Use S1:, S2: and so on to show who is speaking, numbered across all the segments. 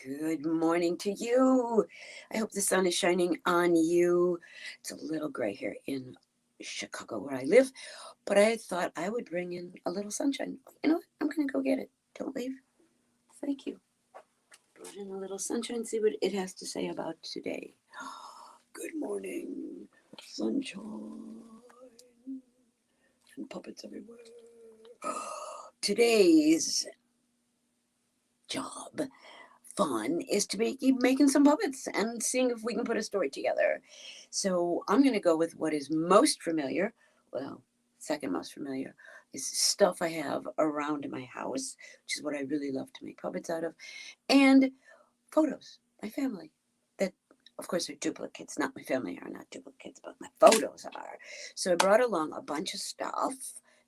S1: Good morning to you. I hope the sun is shining on you. It's a little gray here in Chicago where I live, but I thought I would bring in a little sunshine. You know what? I'm going to go get it. Don't leave. Thank you. Brought in a little sunshine, see what it has to say about today. Good morning, sunshine, and puppets everywhere. Today's job fun is to keep making some puppets and seeing if we can put a story together. So I'm going to go with what is most familiar. Well, second most familiar is stuff I have around my house, which is what I really love to make puppets out of, and photos, my family. That, of course, are duplicates. Not my family are not duplicates, but my photos are. So I brought along a bunch of stuff.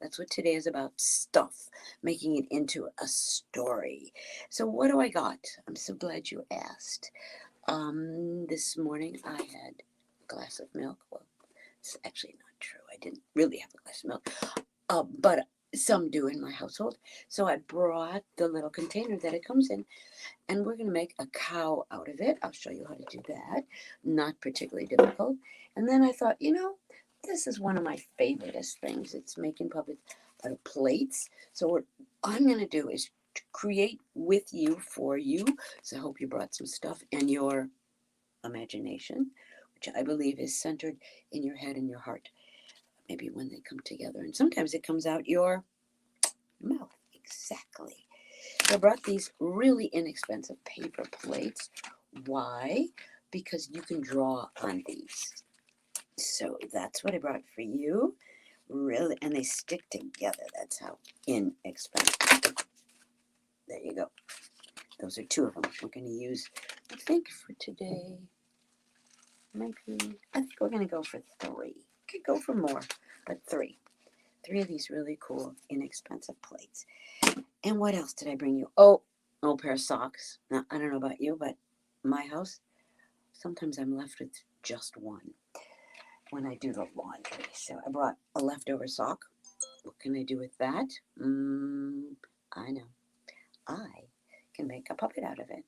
S1: That's what today is about, stuff, making it into a story. So what do I got? I'm so glad you asked. This morning I had a glass of milk. Well, it's actually not true. I didn't really have a glass of milk, but some do in my household. So I brought the little container that it comes in, and we're going to make a cow out of it. I'll show you how to do that. Not particularly difficult. And then I thought, this is one of my favoriteest things. It's making puppets out of plates. So what I'm going to do is create with you, for you. So I hope you brought some stuff and your imagination, which I believe is centered in your head and your heart. Maybe when they come together. And sometimes it comes out your mouth. Exactly. So I brought these really inexpensive paper plates. Why? Because you can draw on these. So that's what I brought for you. Really, and they stick together. That's how inexpensive. There you go. Those are two of them. We're going to use, I think for today, I think we're going to go for three. Could go for more, but three. Three of these really cool, inexpensive plates. And what else did I bring you? Oh, an old pair of socks. Now, I don't know about you, but my house, sometimes I'm left with just one when I do the laundry. So I brought a leftover sock. What can I do with that? I know. I can make a puppet out of it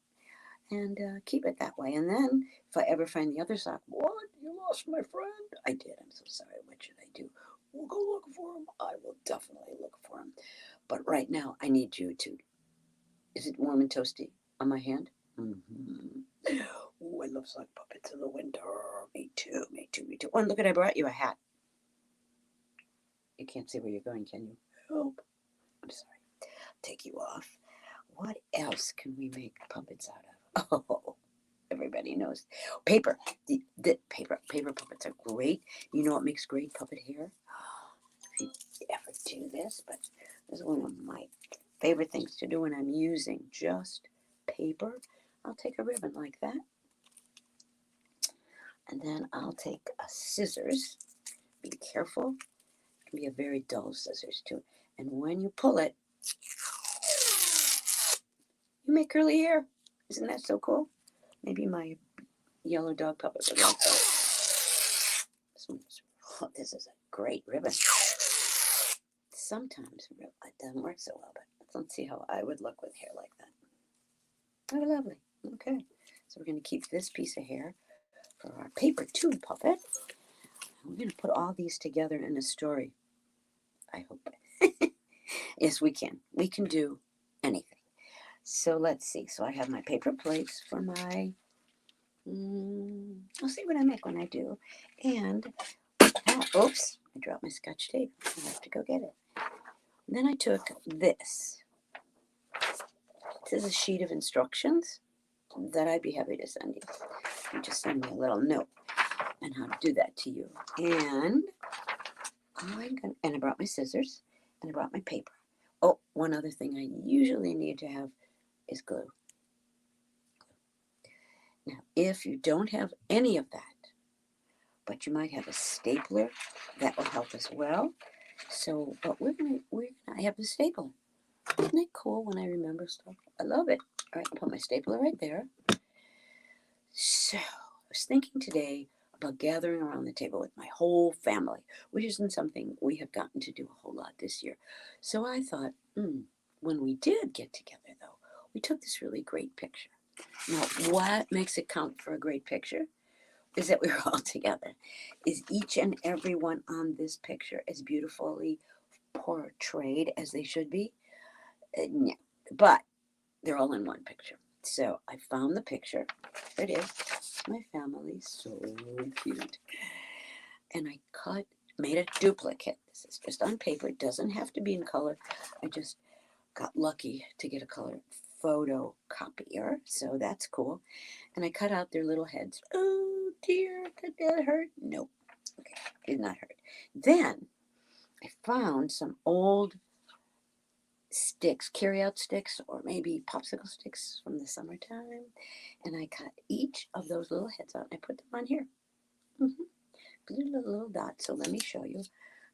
S1: and keep it that way. And then if I ever find the other sock, what? You lost my friend? I did. I'm so sorry. What should I do? We'll go look for him. I will definitely look for him. But right now, I need you to. Is it warm and toasty on my hand? Mm-hmm. Oh, I love sock puppets in the winter. Me too, me too, me too. Oh, and look at, I brought you a hat. You can't see where you're going, can you? Help. I'm sorry. Take you off. What else can we make puppets out of? Oh, everybody knows. Paper. The paper puppets are great. You know what makes great puppet hair? If you ever do this, but this is one of my favorite things to do when I'm using just paper. I'll take a ribbon like that, and then I'll take a scissors. Be careful. It can be a very dull scissors too. And when you pull it, you make curly hair. Isn't that so cool? Maybe my yellow dog puppet would like that. This is a great ribbon. Sometimes it doesn't work so well, but let's see how I would look with hair like that. Oh, lovely. Okay. So we're going to keep this piece of hair for our paper tube puppet. We're going to put all these together in a story. I hope. Yes, we can. We can do anything. So let's see. So I have my paper plates for my. I'll see what I make when I do. And oops, I dropped my scotch tape. I have to go get it. And then I took this. This is a sheet of instructions that I'd be happy to send you. You just send me a little note on how to do that to you. And I brought my scissors and I brought my paper. Oh, one other thing I usually need to have is glue. Now, if you don't have any of that, but you might have a stapler, that will help as well. So, but I have the stapler. Isn't it cool when I remember stuff? I love it. All right, I'll put my stapler right there. So, I was thinking today about gathering around the table with my whole family, which isn't something we have gotten to do a whole lot this year. So I thought, when we did get together, though, we took this really great picture. Now, what makes it count for a great picture is that we were all together. Is each and every one on this picture as beautifully portrayed as they should be? No, but they're all in one picture. So I found the picture. There it is. My family, so cute. And I made a duplicate. This is just on paper. It doesn't have to be in color. I just got lucky to get a color photocopier, so that's cool. And I cut out their little heads. Oh dear, did that hurt? Nope. Okay, did not hurt. Then I found some old sticks, carry-out sticks, or maybe popsicle sticks from the summertime, and I cut each of those little heads out and I put them on here. Little dots. So let me show you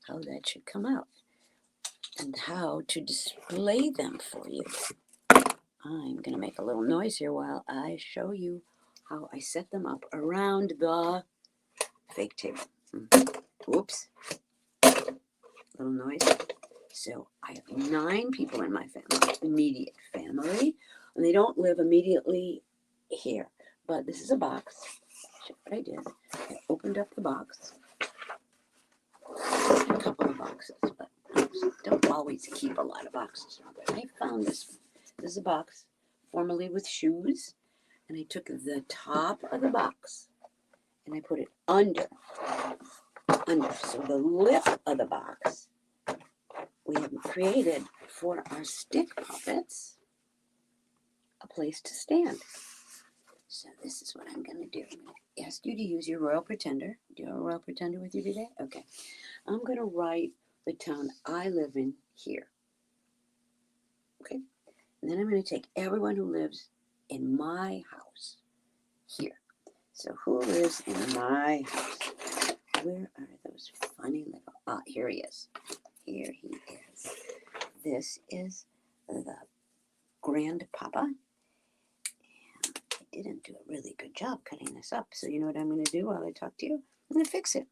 S1: how that should come out and how to display them for you. I'm going to make a little noise here while I show you how I set them up around the fake table. Whoops. Little noise. So I have 9 people in my family, immediate family, and they don't live immediately here. But this is a box. Show what I did. I opened up the box. A couple of boxes, but I don't always keep a lot of boxes. But I found this one. This is a box, formerly with shoes, and I took the top of the box and I put it under. So the lip of the box we have created for our stick puppets a place to stand. So this is what I'm going to do. I'm going to ask you to use your Royal Pretender. Do you have a Royal Pretender with you today? Okay. I'm going to write the town I live in here. Okay. And then I'm going to take everyone who lives in my house here. So who lives in my house? Where are those funny little... here he is. Here he is. This is the grandpapa. And I didn't do a really good job cutting this up. So you know what I'm going to do while I talk to you? I'm going to fix it.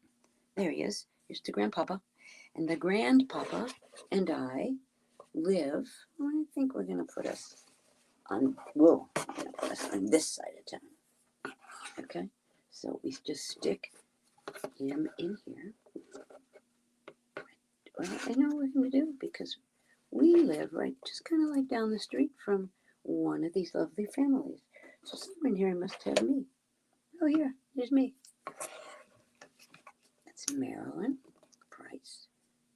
S1: There he is. Here's the grandpapa. And the grandpapa and I live... I think we're going to put us on... Whoa. I'm going to put us on this side of town. Okay? So we just stick him in here. Well, I know what we're going to do because we live right just kind of like down the street from one of these lovely families. So somewhere in here I must have me. Oh, here's me. That's Marilyn Price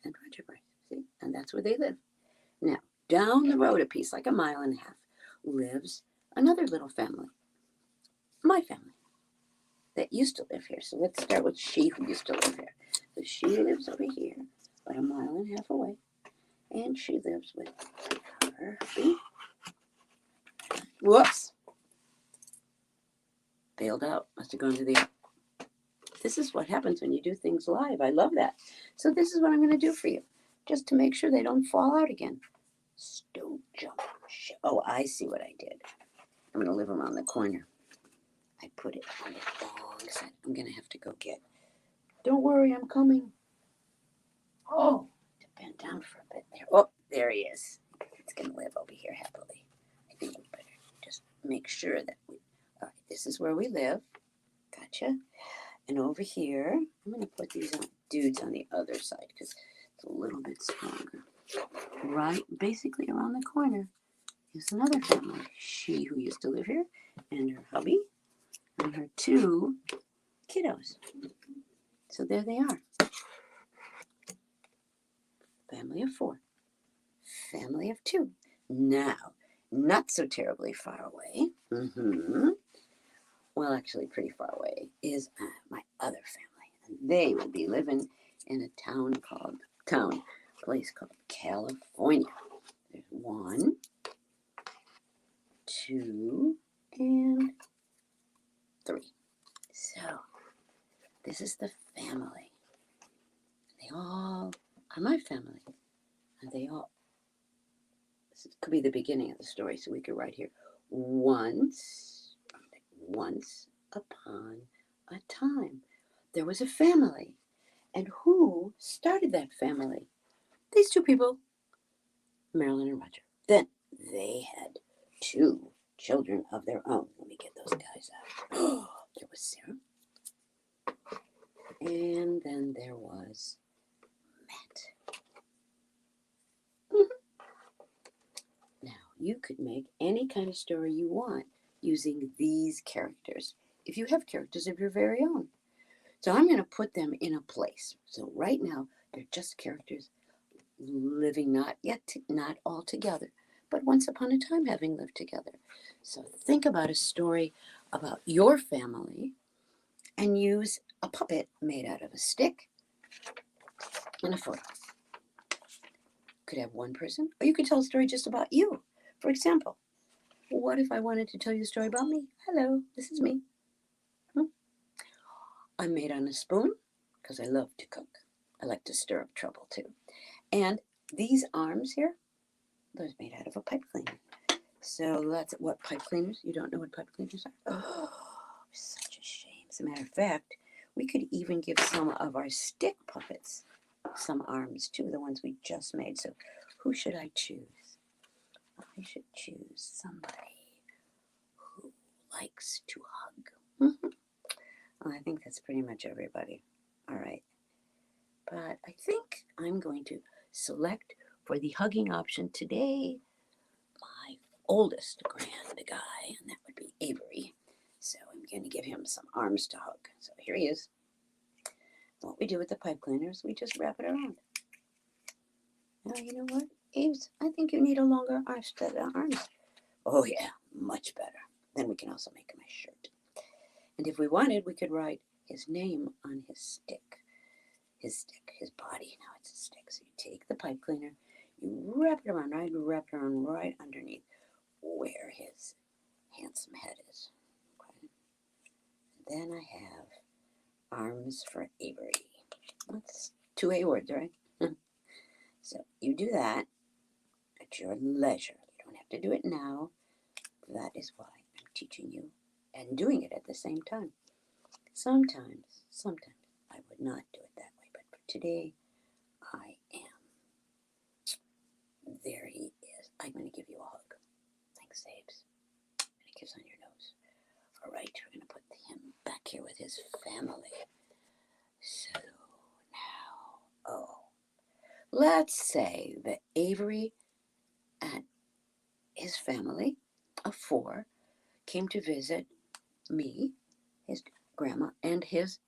S1: and Roger Price. See? And that's where they live. Now, down the road a piece, like a mile and a half, lives another little family. My family. That used to live here. So let's start with she who used to live here. So she lives over here, about a mile and a half away. And she lives with her hubby. Whoops. Bailed out. Must have gone to the... This is what happens when you do things live. I love that. So this is what I'm going to do for you. Just to make sure they don't fall out again. Stone jump. Oh, I see what I did. I'm going to live around the corner. I put it on the wrong side. I'm going to have to go get... Don't worry, I'm coming. Oh, to bend down for a bit there. Oh, there he is. It's going to live over here happily. I think we better just make sure that we... All right, this is where we live. Gotcha. And over here, I'm going to put these dudes on the other side because it's a little bit stronger. Right, basically around the corner is another family. She who used to live here and her hubby and her 2 kiddos. So there they are. Family of 4. Family of 2. Now, not so terribly far away. Well, actually pretty far away is my other family. And they will be living in a place called California. There's 1, 2, and 3. So, this is the family. They all are my family. And they all... This could be the beginning of the story, so we could write here. Once upon a time, there was a family. And who started that family? These 2 people, Marilyn and Roger. Then they had 2 children of their own. Let me get those guys out. Oh, there was Sarah. And then there was Matt. Now, you could make any kind of story you want using these characters, if you have characters of your very own. So I'm going to put them in a place. So right now, they're just characters living not all together, but once upon a time having lived together. So think about a story about your family and use a puppet made out of a stick and a photo. Could have one person, or you could tell a story just about you. For example, what if I wanted to tell you a story about me? Hello, this is me. I'm made on a spoon because I love to cook. I like to stir up trouble too. And these arms here, those made out of a pipe cleaner. So that's what pipe cleaners, you don't know what pipe cleaners are? Oh, such a shame. As a matter of fact, we could even give some of our stick puppets some arms too, the ones we just made. So who should I choose? I should choose somebody who likes to hug. Well, I think that's pretty much everybody. All right. But I think I'm going to select for the hugging option today my oldest grand guy, and that would be Avery. So I'm going to give him some arms to hug. So here he is. What we do with the pipe cleaner is we just wrap it around. Now, you know what, Aves? I think you need a longer set of arms. Oh, yeah, much better. Then we can also make him a shirt. And if we wanted, we could write his name on his stick. His body. Now it's a stick. So you take the pipe cleaner, you wrap it around right underneath where his handsome head is. Okay. And then I have arms for Avery. That's 2 A words, right? So you do that at your leisure. You don't have to do it now. That is why I'm teaching you and doing it at the same time. Sometimes I would not do it that way, but for today, I am. There he is. I'm going to give you a hug. Thanks, Abe's. And a kiss on your nose. All right, we're going to put him back here with his family. So now, let's say that Avery and his family of 4 came to visit me, his grandma, and his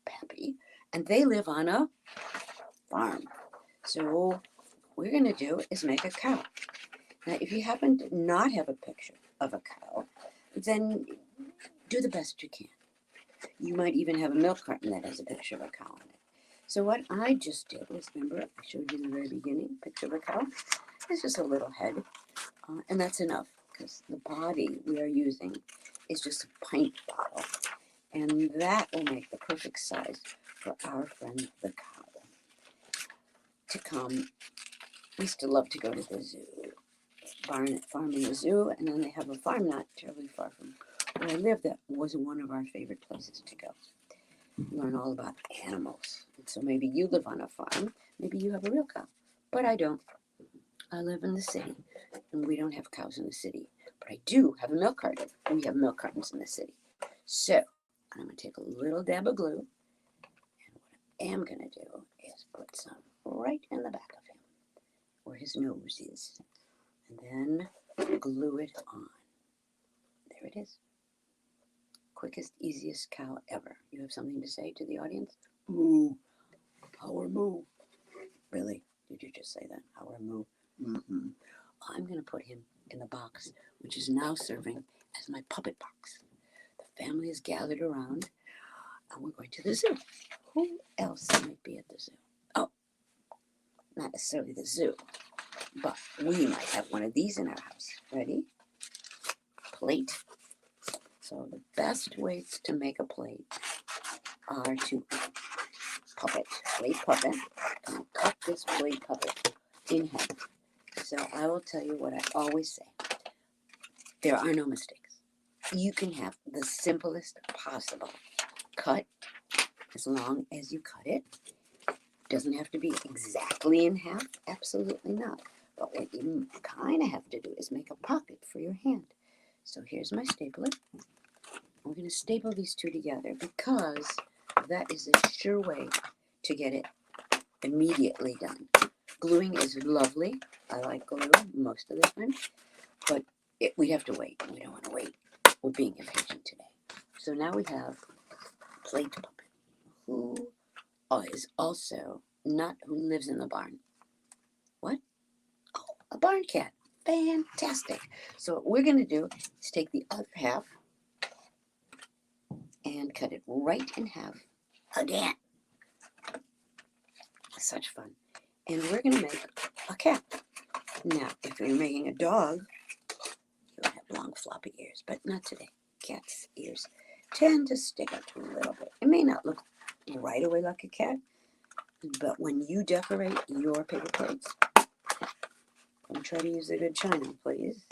S1: pappy, and they live on a farm. So what we're going to do is make a cow. Now, if you happen to not have a picture of a cow, then do the best you can. You might even have a milk carton that has a picture of a cow on it. So what I just did was, remember, I showed you in the very beginning, picture of a cow. It's just a little head, and that's enough, because the body we are using is just a pint bottle, and that will make the perfect size for our friend the cow to come. We used to love to go to the zoo, farm in the zoo, and then they have a farm not terribly far from where I live that was one of our favorite places to go. Learn all about animals. And so maybe you live on a farm, maybe you have a real cow, but I don't. I live in the city, and we don't have cows in the city, but I do have a milk carton, and we have milk cartons in the city. So I'm going to take a little dab of glue, and what I am going to do is put some right in the back of him, where his nose is, and then glue it on. There it is. Quickest, easiest cow ever. You have something to say to the audience? Moo. Power moo. Really? Did you just say that? Power moo. Mm-hmm. I'm going to put him in the box, which is now serving as my puppet box. The family is gathered around, and we're going to the zoo. Who else might be at the zoo? Oh, not necessarily the zoo, but we might have one of these in our house. Ready? Plate. So the best ways to make a plate are to plate puppet, and cut this plate puppet in half. So I will tell you what I always say. There are no mistakes. You can have the simplest possible cut as long as you cut it. Doesn't have to be exactly in half, absolutely not. But what you kind of have to do is make a pocket for your hand. So here's my stapler. We're going to staple these two together because that is a sure way to get it immediately done. Gluing is lovely. I like glue most of the time, but we'd have to wait. We don't want to wait. We're being impatient today. So now we have plate puppet, who is also not who lives in the barn. What? Oh, a barn cat. Fantastic. So what we're going to do is take the other half and cut it right in half again. Such fun. And we're going to make a cat. Now, if you're making a dog, you'll have long floppy ears, but not today. Cat's ears tend to stick out a little bit. It may not look right away like a cat, but when you decorate your paper plates, don't try to use a good china, please.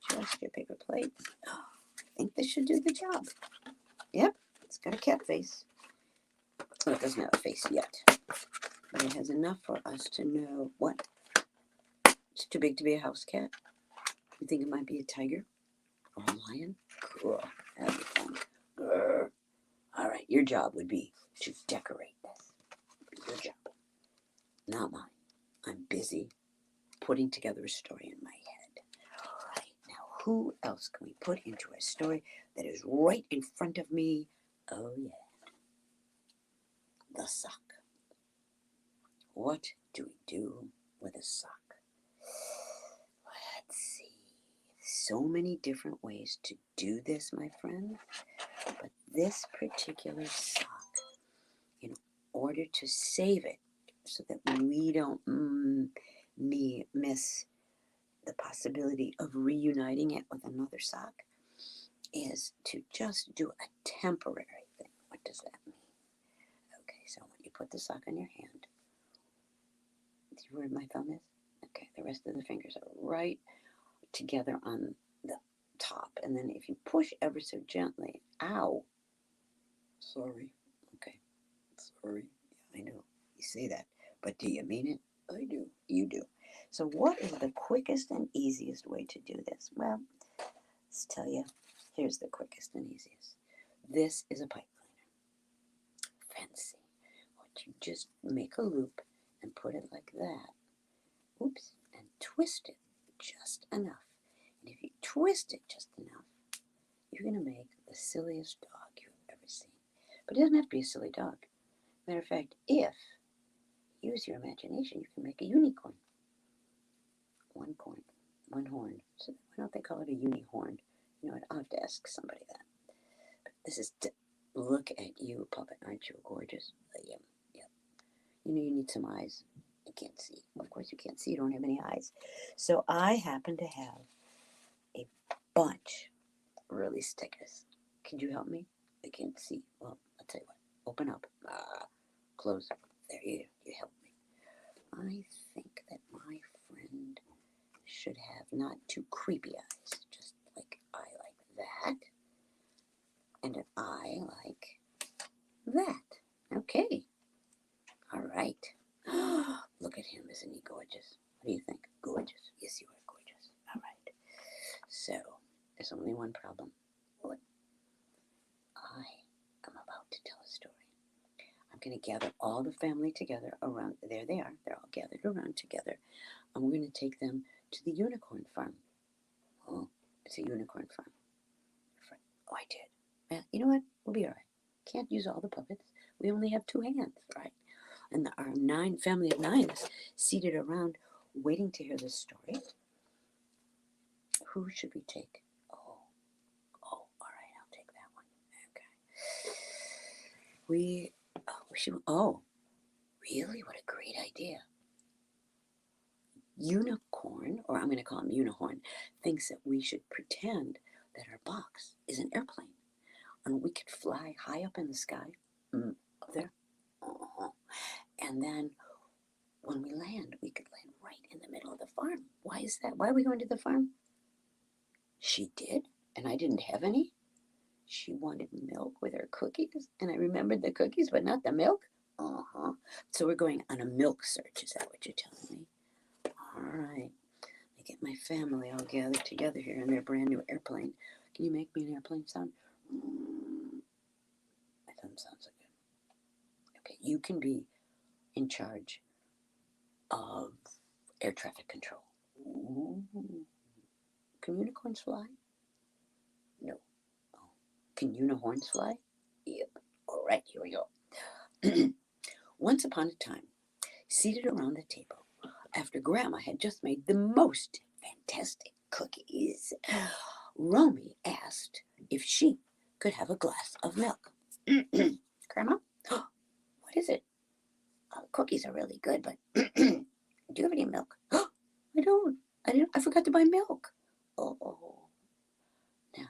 S1: Just your paper plates. Oh, I think this should do the job. Yep, it's got a cat face. Well, it doesn't have a face yet, but it has enough for us to know what. It's too big to be a house cat. You think it might be a tiger or a lion? Cool. That'd be fun. Grr. All right, your job would be to decorate this. Your job, not mine. I'm busy putting together a story in my head. All right, now who else can we put into a story that is right in front of me? Oh, yeah. The sock. What do we do with a sock? Let's see. So many different ways to do this, my friend. But this particular sock, in order to save it so that we don't miss the possibility of reuniting it with another sock, is to just do a temporary thing. What does that mean? Okay, so when you put the sock on your hand, see where my thumb is? Okay, the rest of the fingers are right together on the top. And then if you push ever so gently, ow, sorry, okay, sorry, yeah, I know, you say that, but do you mean it? I do, you do. So what is the quickest and easiest way to do this? Well, let's tell you, here's the quickest and easiest. This is a pipe cleaner. Fancy. What you just make a loop and put it like that. Oops, and twist it just enough. And if you twist it just enough, you're going to make the silliest dog you've ever seen. But it doesn't have to be a silly dog. Matter of fact, if you use your imagination, you can make a unicorn. One coin, one horn. So why don't they call it a unicorn? You know what? I'll have to ask somebody that. But this is look at you, puppet. Aren't you gorgeous? Yeah. You know you need some eyes. You can't see. Of course you can't see. You don't have any eyes. So I happen to have a bunch of really stickers. Can you help me? I can't see. Well, I'll tell you what. Open up. Close. There you help me. I think that my friend should have not too creepy eyes. Just like I like that. And an eye like that. Okay. All right. Look at him. Isn't he gorgeous? What do you think? Gorgeous? Yes, you are gorgeous. All right. So, there's only one problem. What? I am about to tell a story. I'm going to gather all the family together around. There they are. They're all gathered around together. And we're going to take them to the unicorn farm. Oh, it's a unicorn farm. Oh, I did. Well, you know what? We'll be all right. Can't use all the puppets. We only have 2 hands, right? And our family of 9 is seated around waiting to hear this story. Who should we take? Oh, all right, I'll take that one. Okay. Really? What a great idea. Unicorn, or I'm going to call him Unihorn, thinks that we should pretend that our box is an airplane. And we could fly high up in the sky. Up there. And then when we land, we could land right in the middle of the farm. Why is that? Why are we going to the farm? She did, and I didn't have any. She wanted milk with her cookies, and I remembered the cookies, but not the milk. So we're going on a milk search. Is that what you're telling me? All right. I get my family all gathered together here in their brand new airplane. Can you make me an airplane sound? That doesn't sound so good. Okay, you can be in charge of air traffic control. Ooh. Can unicorns fly? No. Oh. Can unicorns fly? Yep. All right, here we go. Once upon a time, seated around the table, after Grandma had just made the most fantastic cookies, Romy asked if she could have a glass of milk. Grandma, what is it? Cookies are really good, but do you have any milk? I don't. I forgot to buy milk. Oh. Now,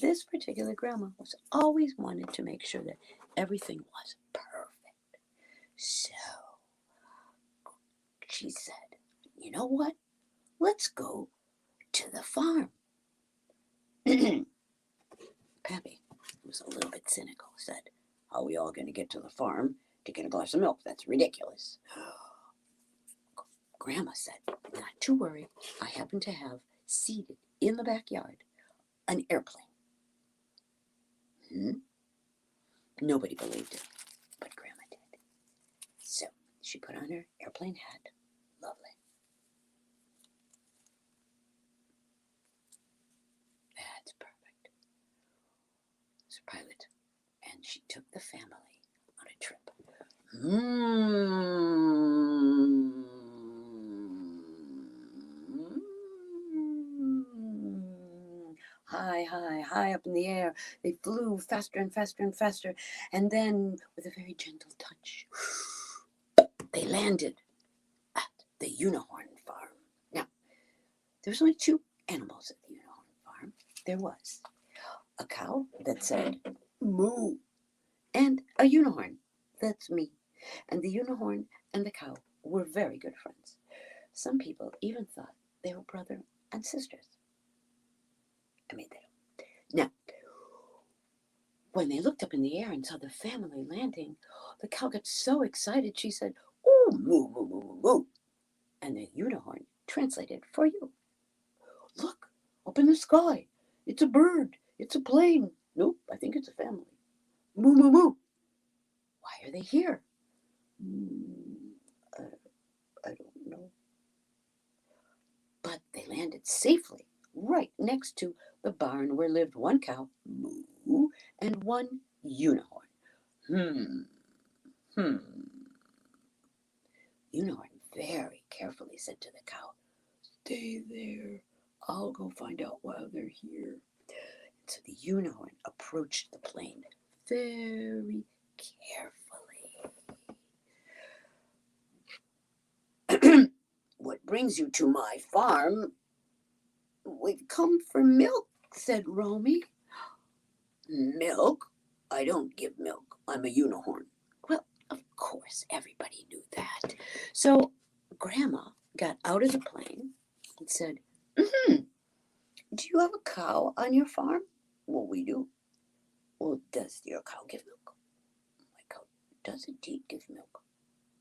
S1: this particular grandma was always wanted to make sure that everything was perfect. So she said, you know what? Let's go to the farm. Pappy was a little bit cynical, said, how are we all going to get to the farm to get a glass of milk? That's ridiculous. Grandma said, not to worry. I happen to have seated in the backyard an airplane. Nobody believed it, but Grandma did. So she put on her airplane hat. Lovely. That's perfect. It's a pilot. And she took the family on a trip. High up in the air. They flew faster and faster and faster. And then, with a very gentle touch, they landed at the unicorn farm. Now, there was only two animals at the unicorn farm. There was a cow that said, moo, and a unicorn. That's me. And the unicorn and the cow were very good friends. Some people even thought they were brother and sisters. I mean, they don't. Now, when they looked up in the air and saw the family landing, the cow got so excited she said, "Oh, moo, moo, moo, moo, moo." And the unicorn translated for you. Look, up in the sky. It's a bird. It's a plane. Nope, I think it's a family. Moo, moo, moo. Why are they here? I don't know. But they landed safely right next to the barn where lived one cow, moo, and one unicorn. Unicorn very carefully said to the cow, "Stay there. I'll go find out why they're here." And so the unicorn approached the plane very carefully. "What brings you to my farm?" "We've come for milk," said Romy. "Milk? I don't give milk. I'm a unicorn." Well, of course, everybody knew that. So Grandma got out of the plane and said, "Do you have a cow on your farm?" "Well, we do." "Well, does your cow give milk?" "My cow does indeed give milk."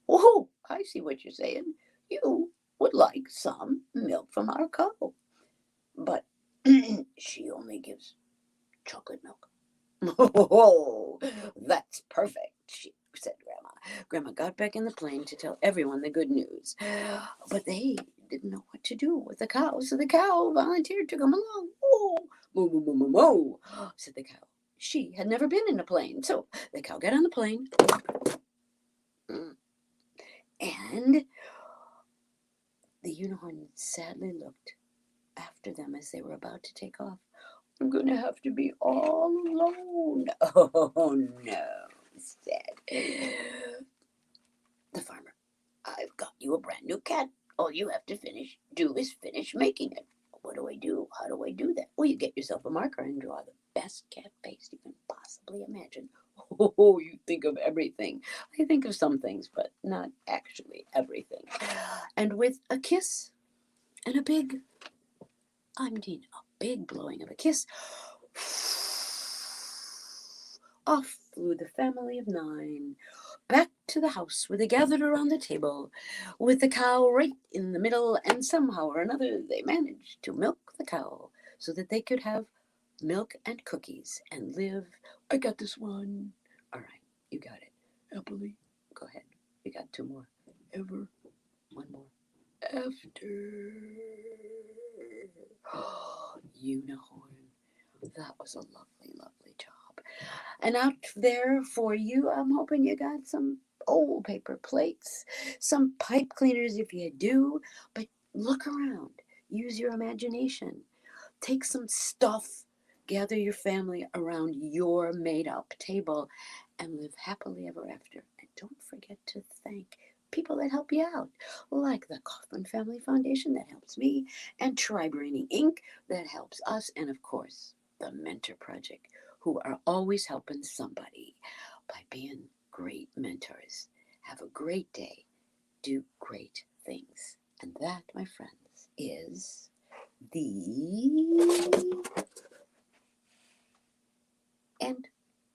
S1: "Oh, I see what you're saying. You would like some milk from our cow. But she only gives chocolate milk." "Oh, that's perfect," said Grandma. Grandma got back in the plane to tell everyone the good news. But they didn't know what to do with the cow, so the cow volunteered to come along. "Oh, moo, moo, moo, moo, moo," said the cow. She had never been in a plane, so the cow got on the plane. And the unicorn sadly looked after them as they were about to take off. "I'm going to have to be all alone." "Oh, no," said the farmer. "I've got you a brand new cat. All you have to do is finish making it." "What do I do? How do I do that?" "Well, you get yourself a marker and draw the best cat face you can possibly imagine." "Oh, you think of everything." "I think of some things, but not actually everything." And with a kiss and a big blowing of a kiss, off flew the family of 9 back to the house where they gathered around the table with the cow right in the middle, and somehow or another they managed to milk the cow so that they could have milk and cookies and live. I got this one. All right, you got it. Happily. Go ahead. You got two more. Ever. One more. After. Unicorn. That was a lovely, lovely job. And out there for you, I'm hoping you got some old paper plates, some pipe cleaners if you do, but look around. Use your imagination. Take some stuff, gather your family around your made up table, and live happily ever after. And don't forget to thank people that help you out, like the Kaufman Family Foundation that helps me, and Tribe Rainy Inc. that helps us, and of course, the Mentor Project, who are always helping somebody by being great mentors. Have a great day. Do great things. And that, my friends, is the end.